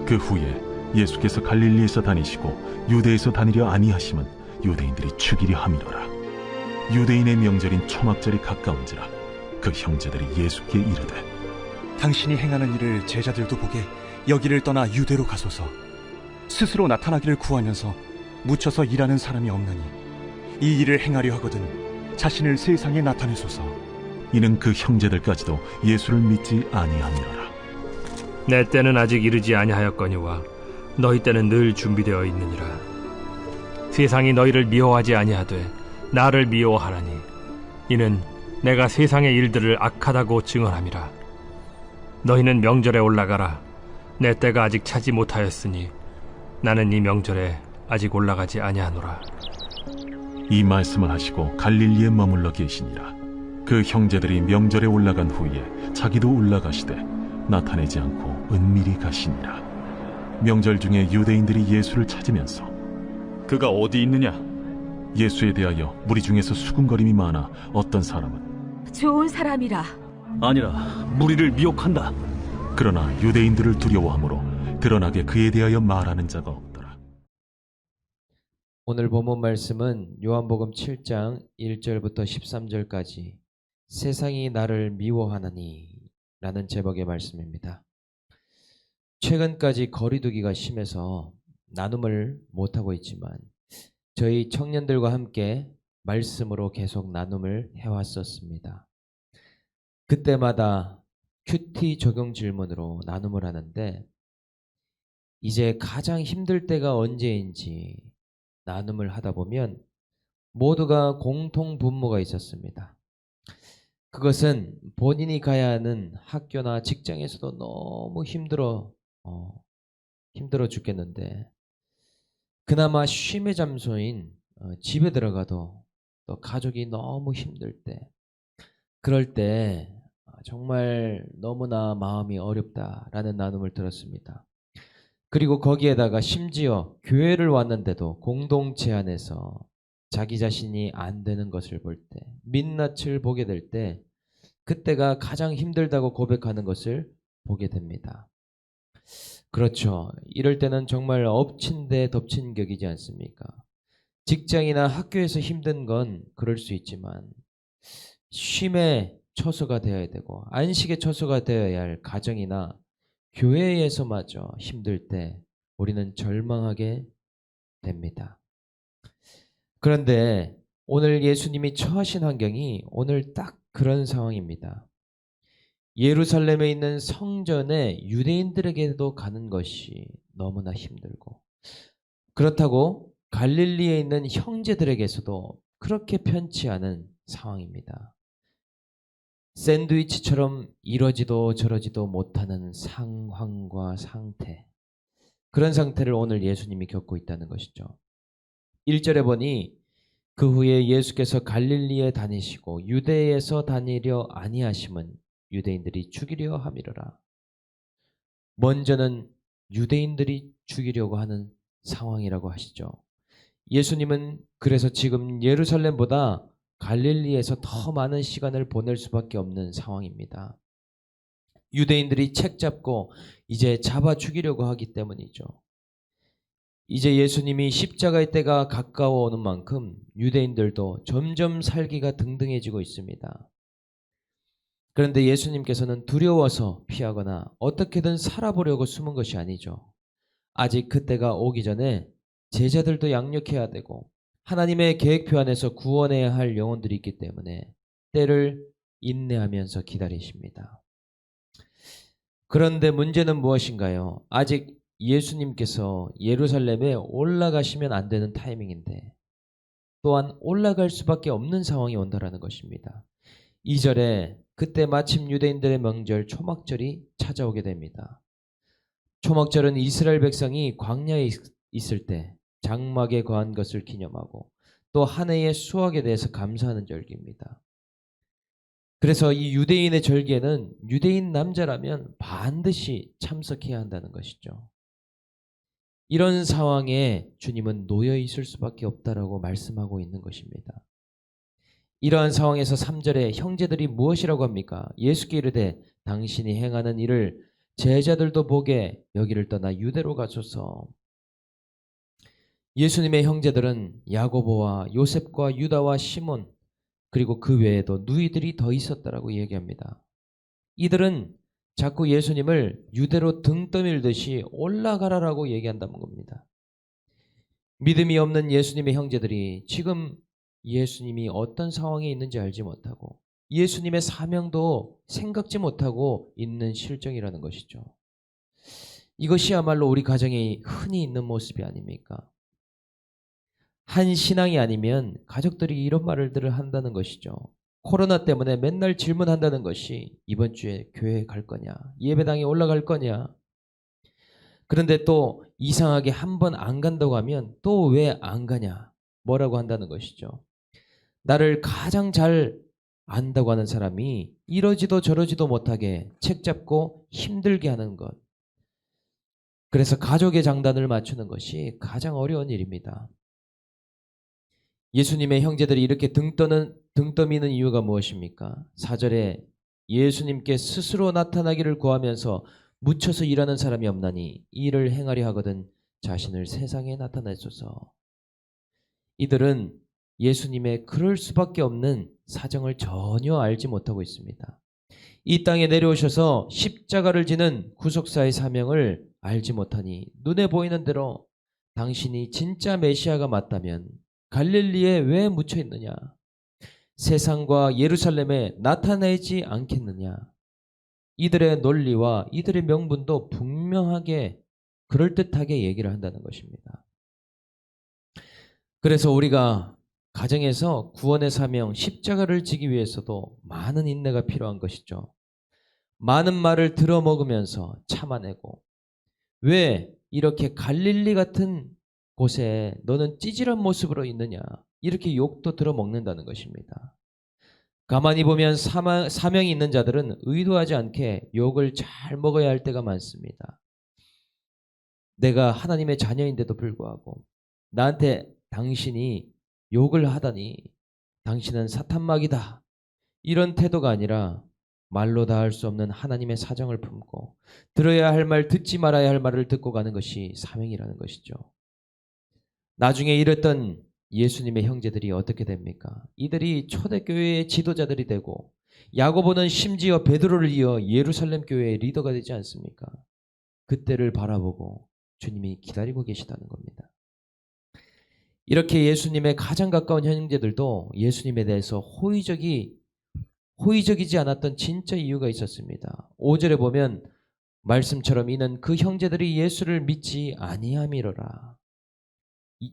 그 후에 예수께서 갈릴리에서 다니시고 유대에서 다니려 아니하심은 유대인들이 죽이려 함이로라. 유대인의 명절인 초막절이 가까운지라 그 형제들이 예수께 이르되, 당신이 행하는 일을 제자들도 보게 여기를 떠나 유대로 가소서. 스스로 나타나기를 구하면서 묻혀서 일하는 사람이 없느니 이 일을 행하려 하거든 자신을 세상에 나타내소서. 이는 그 형제들까지도 예수를 믿지 아니함이로라. 내 때는 아직 이르지 아니하였거니와 너희 때는 늘 준비되어 있느니라. 세상이 너희를 미워하지 아니하되 나를 미워하라니 이는 내가 세상의 일들을 악하다고 증언함이라. 너희는 명절에 올라가라. 내 때가 아직 차지 못하였으니 나는 이 명절에 아직 올라가지 아니하노라. 이 말씀을 하시고 갈릴리에 머물러 계시니라. 그 형제들이 명절에 올라간 후에 자기도 올라가시되 나타내지 않고 은밀히 가시니라. 명절 중에 유대인들이 예수를 찾으면서 그가 어디 있느냐? 예수에 대하여 무리 중에서 수군거림이 많아 어떤 사람은 좋은 사람이라. 아니라 무리를 미혹한다. 그러나 유대인들을 두려워하므로 드러나게 그에 대하여 말하는 자가 없더라. 오늘 본문 말씀은 요한복음 7장 1절부터 13절까지 세상이 나를 미워하나니 라는 제목의 말씀입니다. 최근까지 거리두기가 심해서 나눔을 못하고 있지만 저희 청년들과 함께 말씀으로 계속 나눔을 해왔었습니다. 그때마다 큐티 적용 질문으로 나눔을 하는데 이제 가장 힘들 때가 언제인지 나눔을 하다 보면 모두가 공통 분모가 있었습니다. 그것은 본인이 가야 하는 학교나 직장에서도 너무 힘들어 죽겠는데 그나마 쉼의 장소인 집에 들어가도 또 가족이 너무 힘들 때, 그럴 때 정말 너무나 마음이 어렵다라는 나눔을 들었습니다. 그리고 거기에다가 심지어 교회를 왔는데도 공동체 안에서 자기 자신이 안 되는 것을 볼 때, 민낯을 보게 될 때 그때가 가장 힘들다고 고백하는 것을 보게 됩니다. 그렇죠. 이럴 때는 정말 엎친 데 덮친 격이지 않습니까? 직장이나 학교에서 힘든 건 그럴 수 있지만 쉼의 처소가 되어야 되고 안식의 처소가 되어야 할 가정이나 교회에서마저 힘들 때 우리는 절망하게 됩니다. 그런데 오늘 예수님이 처하신 환경이 오늘 딱 그런 상황입니다. 예루살렘에 있는 성전에 유대인들에게도 가는 것이 너무나 힘들고, 그렇다고 갈릴리에 있는 형제들에게서도 그렇게 편치 않은 상황입니다. 샌드위치처럼 이러지도 저러지도 못하는 상황과 상태, 그런 상태를 오늘 예수님이 겪고 있다는 것이죠. 1절에 보니 그 후에 예수께서 갈릴리에 다니시고 유대에서 다니려 아니하심은 유대인들이 죽이려 함이로라. 먼저는 유대인들이 죽이려고 하는 상황이라고 하시죠. 예수님은 그래서 지금 예루살렘보다 갈릴리에서 더 많은 시간을 보낼 수밖에 없는 상황입니다. 유대인들이 책 잡고 이제 잡아 죽이려고 하기 때문이죠. 이제 예수님이 십자가의 때가 가까워 오는 만큼 유대인들도 점점 살기가 등등해지고 있습니다. 그런데 예수님께서는 두려워서 피하거나 어떻게든 살아보려고 숨은 것이 아니죠. 아직 그때가 오기 전에 제자들도 양육해야 되고 하나님의 계획표 안에서 구원해야 할 영혼들이 있기 때문에 때를 인내하면서 기다리십니다. 그런데 문제는 무엇인가요? 아직 예수님께서 예루살렘에 올라가시면 안 되는 타이밍인데 또한 올라갈 수밖에 없는 상황이 온다라는 것입니다. 2절에 그때 마침 유대인들의 명절 초막절이 찾아오게 됩니다. 초막절은 이스라엘 백성이 광야에 있을 때 장막에 거한 것을 기념하고 또 한 해의 수확에 대해서 감사하는 절기입니다. 그래서 이 유대인의 절기에는 유대인 남자라면 반드시 참석해야 한다는 것이죠. 이런 상황에 주님은 놓여 있을 수밖에 없다라고 말씀하고 있는 것입니다. 이러한 상황에서 3절에 형제들이 무엇이라고 합니까? 예수께 이르되 당신이 행하는 일을 제자들도 보게 여기를 떠나 유대로 가소서. 예수님의 형제들은 야고보와 요셉과 유다와 시몬 그리고 그 외에도 누이들이 더 있었다라고 얘기합니다. 이들은 자꾸 예수님을 유대로 등 떠밀듯이 올라가라라고 얘기한다는 겁니다. 믿음이 없는 예수님의 형제들이 지금 예수님이 어떤 상황에 있는지 알지 못하고 예수님의 사명도 생각지 못하고 있는 실정이라는 것이죠. 이것이야말로 우리 가정에 흔히 있는 모습이 아닙니까? 한 신앙이 아니면 가족들이 이런 말들을 한다는 것이죠. 코로나 때문에 맨날 질문한다는 것이 이번 주에 교회 갈 거냐, 예배당에 올라갈 거냐. 그런데 또 이상하게 한 번 안 간다고 하면 또 왜 안 가냐, 뭐라고 한다는 것이죠. 나를 가장 잘 안다고 하는 사람이 이러지도 저러지도 못하게 책 잡고 힘들게 하는 것. 그래서 가족의 장단을 맞추는 것이 가장 어려운 일입니다. 예수님의 형제들이 이렇게 등 떠미는 이유가 무엇입니까? 4절에 예수님께 스스로 나타나기를 구하면서 묻혀서 일하는 사람이 없나니 이를 행하려 하거든 자신을 세상에 나타내소서. 이들은 예수님의 그럴 수밖에 없는 사정을 전혀 알지 못하고 있습니다. 이 땅에 내려오셔서 십자가를 지는 구속사의 사명을 알지 못하니 눈에 보이는 대로 당신이 진짜 메시아가 맞다면 갈릴리에 왜 묻혀 있느냐? 세상과 예루살렘에 나타내지 않겠느냐? 이들의 논리와 이들의 명분도 분명하게 그럴듯하게 얘기를 한다는 것입니다. 그래서 우리가 가정에서 구원의 사명, 십자가를 지기 위해서도 많은 인내가 필요한 것이죠. 많은 말을 들어먹으면서 참아내고 왜 이렇게 갈릴리 같은 곳에 너는 찌질한 모습으로 있느냐 이렇게 욕도 들어먹는다는 것입니다. 가만히 보면 사명이 있는 자들은 의도하지 않게 욕을 잘 먹어야 할 때가 많습니다. 내가 하나님의 자녀인데도 불구하고 나한테 당신이 욕을 하다니 당신은 사탄막이다 이런 태도가 아니라 말로 다 할 수 없는 하나님의 사정을 품고 들어야 할 말 듣지 말아야 할 말을 듣고 가는 것이 사명이라는 것이죠. 나중에 이랬던 예수님의 형제들이 어떻게 됩니까? 이들이 초대교회의 지도자들이 되고 야고보는 심지어 베드로를 이어 예루살렘 교회의 리더가 되지 않습니까? 그때를 바라보고 주님이 기다리고 계시다는 겁니다. 이렇게 예수님의 가장 가까운 형제들도 예수님에 대해서 호의적이지 않았던 진짜 이유가 있었습니다. 5절에 보면 말씀처럼 이는 그 형제들이 예수를 믿지 아니함이로라.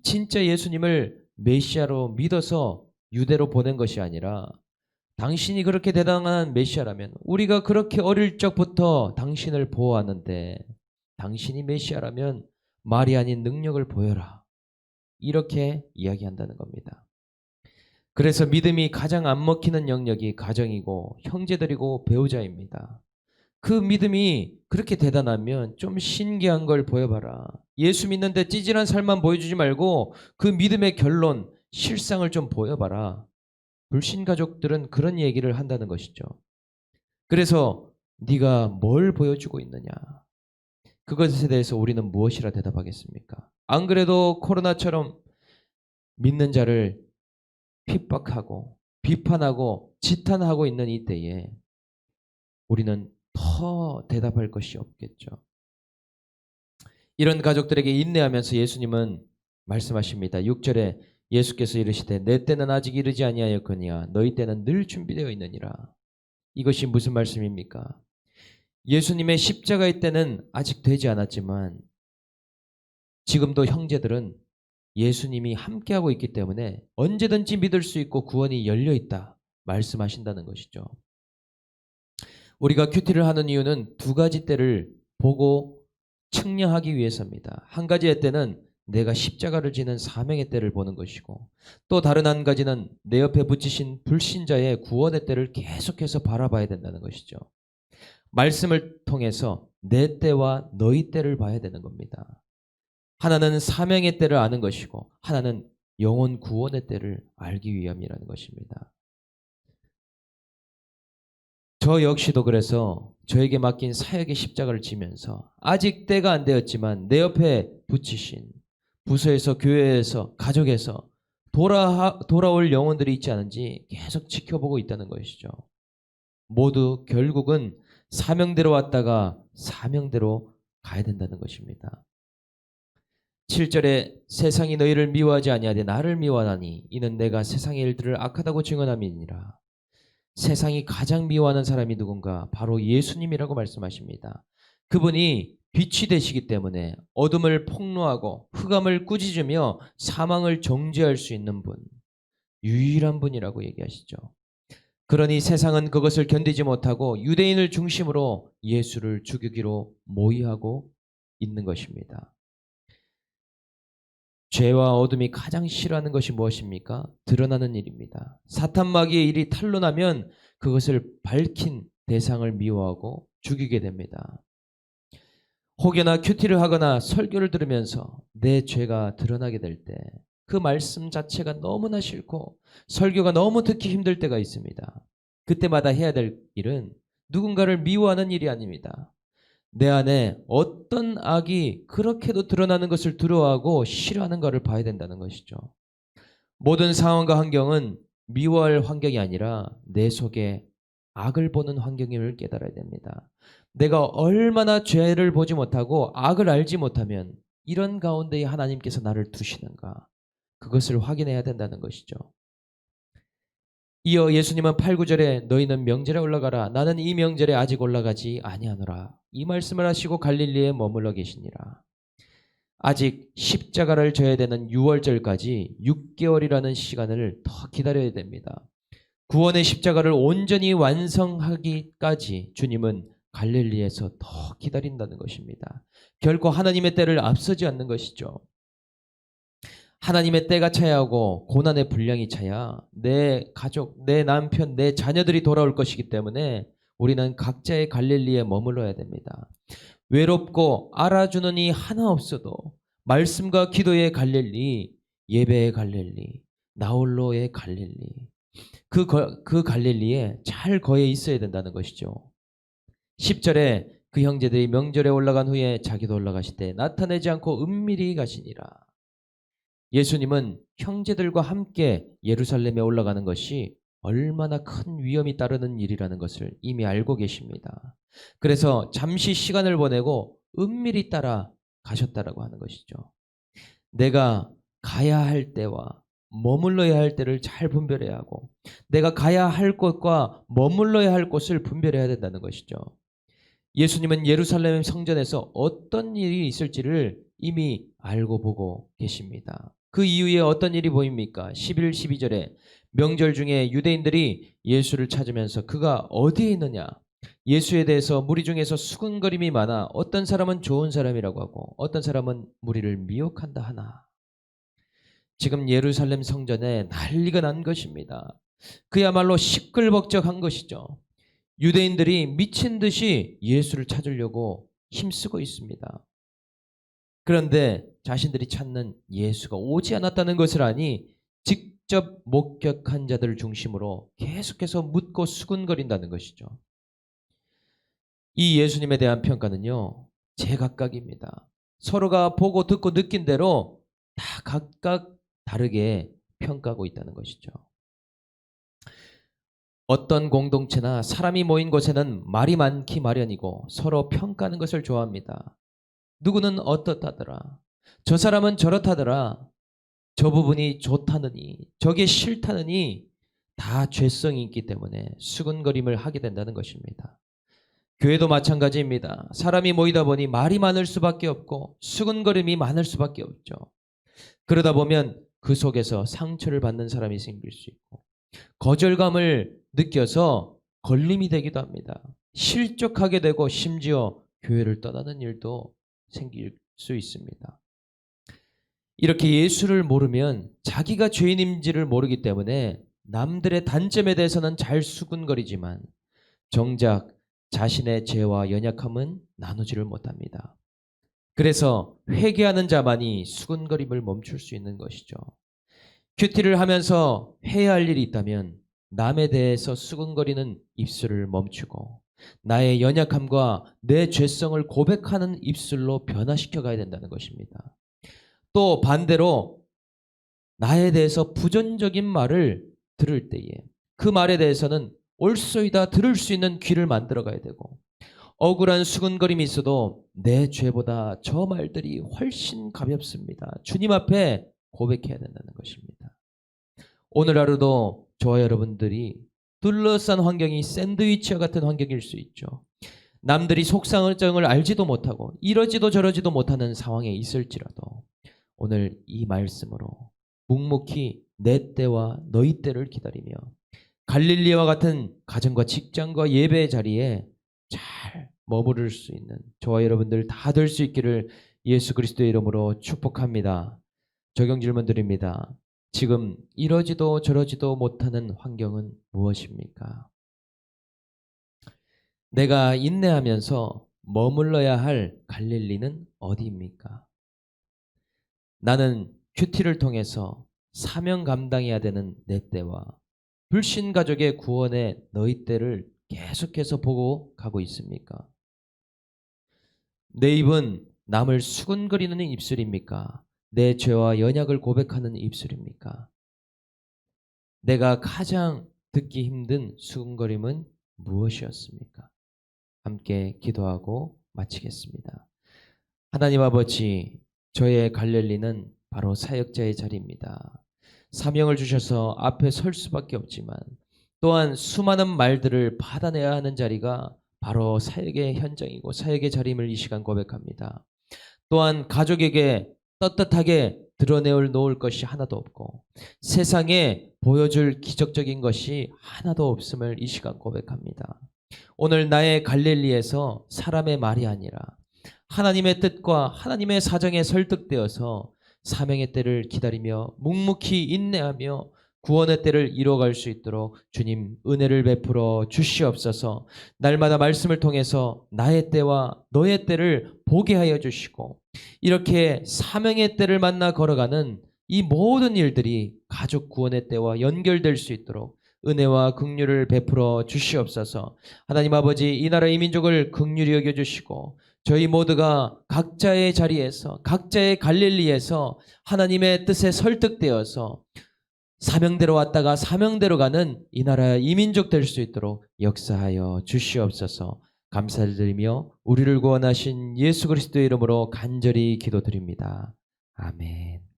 진짜 예수님을 메시아로 믿어서 유대로 보낸 것이 아니라 당신이 그렇게 대단한 메시아라면 우리가 그렇게 어릴 적부터 당신을 보호하는데 당신이 메시아라면 말이 아닌 능력을 보여라. 이렇게 이야기한다는 겁니다. 그래서 믿음이 가장 안 먹히는 영역이 가정이고 형제들이고 배우자입니다. 그 믿음이 그렇게 대단하면 좀 신기한 걸 보여봐라. 예수 믿는데 찌질한 삶만 보여주지 말고 그 믿음의 결론, 실상을 좀 보여봐라. 불신 가족들은 그런 얘기를 한다는 것이죠. 그래서 네가 뭘 보여주고 있느냐? 그것에 대해서 우리는 무엇이라 대답하겠습니까? 안 그래도 코로나처럼 믿는 자를 핍박하고 비판하고 지탄하고 있는 이때에 우리는 더 대답할 것이 없겠죠. 이런 가족들에게 인내하면서 예수님은 말씀하십니다. 6절에 예수께서 이르시되 내 때는 아직 이르지 아니하였거니와 너희 때는 늘 준비되어 있느니라. 이것이 무슨 말씀입니까? 예수님의 십자가의 때는 아직 되지 않았지만 지금도 형제들은 예수님이 함께하고 있기 때문에 언제든지 믿을 수 있고 구원이 열려있다 말씀하신다는 것이죠. 우리가 큐티를 하는 이유는 두 가지 때를 보고 측량하기 위해서입니다. 한 가지의 때는 내가 십자가를 지는 사명의 때를 보는 것이고 또 다른 한 가지는 내 옆에 붙이신 불신자의 구원의 때를 계속해서 바라봐야 된다는 것이죠. 말씀을 통해서 내 때와 너희 때를 봐야 되는 겁니다. 하나는 사명의 때를 아는 것이고 하나는 영혼 구원의 때를 알기 위함이라는 것입니다. 저 역시도 그래서 저에게 맡긴 사역의 십자가를 지면서 아직 때가 안 되었지만 내 옆에 붙이신 부서에서, 교회에서, 가족에서 돌아올 영혼들이 있지 않은지 계속 지켜보고 있다는 것이죠. 모두 결국은 사명대로 왔다가 사명대로 가야 된다는 것입니다. 7절에 세상이 너희를 미워하지 아니하되 나를 미워하나니 이는 내가 세상의 일들을 악하다고 증언함이니라. 세상이 가장 미워하는 사람이 누군가? 바로 예수님이라고 말씀하십니다. 그분이 빛이 되시기 때문에 어둠을 폭로하고 흑암을 꾸짖으며 사망을 정죄할 수 있는 분, 유일한 분이라고 얘기하시죠. 그러니 세상은 그것을 견디지 못하고 유대인을 중심으로 예수를 죽이기로 모의하고 있는 것입니다. 죄와 어둠이 가장 싫어하는 것이 무엇입니까? 드러나는 일입니다. 사탄 마귀의 일이 탄로나면 그것을 밝힌 대상을 미워하고 죽이게 됩니다. 혹여나 큐티를 하거나 설교를 들으면서 내 죄가 드러나게 될 때 그 말씀 자체가 너무나 싫고 설교가 너무 듣기 힘들 때가 있습니다. 그때마다 해야 될 일은 누군가를 미워하는 일이 아닙니다. 내 안에 어떤 악이 그렇게도 드러나는 것을 두려워하고 싫어하는가를 봐야 된다는 것이죠. 모든 상황과 환경은 미워할 환경이 아니라 내 속에 악을 보는 환경임을 깨달아야 됩니다. 내가 얼마나 죄를 보지 못하고 악을 알지 못하면 이런 가운데에 하나님께서 나를 두시는가, 그것을 확인해야 된다는 것이죠. 이어 예수님은 8, 9절에 너희는 명절에 올라가라. 나는 이 명절에 아직 올라가지 아니하노라. 이 말씀을 하시고 갈릴리에 머물러 계시니라. 아직 십자가를 져야 되는 6월절까지 6개월이라는 시간을 더 기다려야 됩니다. 구원의 십자가를 온전히 완성하기까지 주님은 갈릴리에서 더 기다린다는 것입니다. 결코 하나님의 때를 앞서지 않는 것이죠. 하나님의 때가 차야 하고 고난의 분량이 차야 내 가족, 내 남편, 내 자녀들이 돌아올 것이기 때문에 우리는 각자의 갈릴리에 머물러야 됩니다. 외롭고 알아주는 이 하나 없어도 말씀과 기도의 갈릴리, 예배의 갈릴리, 나홀로의 갈릴리, 그 갈릴리에 잘 거해 있어야 된다는 것이죠. 10절에 그 형제들이 명절에 올라간 후에 자기도 올라가시되 나타내지 않고 은밀히 가시니라. 예수님은 형제들과 함께 예루살렘에 올라가는 것이 얼마나 큰 위험이 따르는 일이라는 것을 이미 알고 계십니다. 그래서 잠시 시간을 보내고 은밀히 따라 가셨다라고 하는 것이죠. 내가 가야 할 때와 머물러야 할 때를 잘 분별해야 하고 내가 가야 할 곳과 머물러야 할 곳을 분별해야 된다는 것이죠. 예수님은 예루살렘 성전에서 어떤 일이 있을지를 이미 알고 보고 계십니다. 그 이후에 어떤 일이 보입니까? 11, 12절에 명절 중에 유대인들이 예수를 찾으면서 그가 어디에 있느냐? 예수에 대해서 무리 중에서 수군거림이 많아 어떤 사람은 좋은 사람이라고 하고 어떤 사람은 무리를 미혹한다 하나. 지금 예루살렘 성전에 난리가 난 것입니다. 그야말로 시끌벅적한 것이죠. 유대인들이 미친 듯이 예수를 찾으려고 힘쓰고 있습니다. 그런데 자신들이 찾는 예수가 오지 않았다는 것을 아니 직접 목격한 자들을 중심으로 계속해서 묻고 수군거린다는 것이죠. 이 예수님에 대한 평가는요, 제각각입니다. 서로가 보고 듣고 느낀 대로 다 각각 다르게 평가하고 있다는 것이죠. 어떤 공동체나 사람이 모인 곳에는 말이 많기 마련이고 서로 평가하는 것을 좋아합니다. 누구는 어떻다더라, 저 사람은 저렇다더라, 저 부분이 좋다느니 저게 싫다느니 다 죄성이 있기 때문에 수군거림을 하게 된다는 것입니다. 교회도 마찬가지입니다. 사람이 모이다 보니 말이 많을 수밖에 없고 수군거림이 많을 수밖에 없죠. 그러다 보면 그 속에서 상처를 받는 사람이 생길 수 있고 거절감을 느껴서 걸림이 되기도 합니다. 실족하게 되고 심지어 교회를 떠나는 일도 생길 수 있습니다. 이렇게 예수를 모르면 자기가 죄인인지를 모르기 때문에 남들의 단점에 대해서는 잘 수군거리지만 정작 자신의 죄와 연약함은 나누지를 못합니다. 그래서 회개하는 자만이 수군거림을 멈출 수 있는 것이죠. 큐티를 하면서 해야 할 일이 있다면 남에 대해서 수군거리는 입술을 멈추고 나의 연약함과 내 죄성을 고백하는 입술로 변화시켜 가야 된다는 것입니다. 또 반대로 나에 대해서 부정적인 말을 들을 때에 그 말에 대해서는 옳소이다 들을 수 있는 귀를 만들어 가야 되고, 억울한 수근거림이 있어도 내 죄보다 저 말들이 훨씬 가볍습니다, 주님 앞에 고백해야 된다는 것입니다. 오늘 하루도 저와 여러분들이 둘러싼 환경이 샌드위치와 같은 환경일 수 있죠. 남들이 속상정을 알지도 못하고 이러지도 저러지도 못하는 상황에 있을지라도 오늘 이 말씀으로 묵묵히 내 때와 너희 때를 기다리며 갈릴리와 같은 가정과 직장과 예배의 자리에 잘 머무를 수 있는 저와 여러분들 다 될 수 있기를 예수 그리스도의 이름으로 축복합니다. 적용 질문 드립니다. 지금 이러지도 저러지도 못하는 환경은 무엇입니까? 내가 인내하면서 머물러야 할 갈릴리는 어디입니까? 나는 큐티를 통해서 사명 감당해야 되는 내 때와 불신 가족의 구원의 너희 때를 계속해서 보고 가고 있습니까? 내 입은 남을 수군거리는 입술입니까? 내 죄와 연약을 고백하는 입술입니까? 내가 가장 듣기 힘든 수군거림은 무엇이었습니까? 함께 기도하고 마치겠습니다. 하나님 아버지, 저의 갈릴리는 바로 사역자의 자리입니다. 사명을 주셔서 앞에 설 수밖에 없지만 또한 수많은 말들을 받아내야 하는 자리가 바로 사역의 현장이고 사역의 자리임을 이 시간 고백합니다. 또한 가족에게 떳떳하게 드러내놓을 것이 하나도 없고 세상에 보여줄 기적적인 것이 하나도 없음을 이 시간 고백합니다. 오늘 나의 갈릴리에서 사람의 말이 아니라 하나님의 뜻과 하나님의 사정에 설득되어서 사명의 때를 기다리며 묵묵히 인내하며 구원의 때를 이뤄갈 수 있도록 주님 은혜를 베풀어 주시옵소서. 날마다 말씀을 통해서 나의 때와 너의 때를 보게 하여 주시고 이렇게 사명의 때를 만나 걸어가는 이 모든 일들이 가족 구원의 때와 연결될 수 있도록 은혜와 긍휼을 베풀어 주시옵소서. 하나님 아버지, 이 나라 이 민족을 긍휼히 여겨주시고 저희 모두가 각자의 자리에서 각자의 갈릴리에서 하나님의 뜻에 설득되어서 사명대로 왔다가 사명대로 가는 이 나라 이 민족 될 수 있도록 역사하여 주시옵소서. 감사드리며 우리를 구원하신 예수 그리스도의 이름으로 간절히 기도드립니다. 아멘.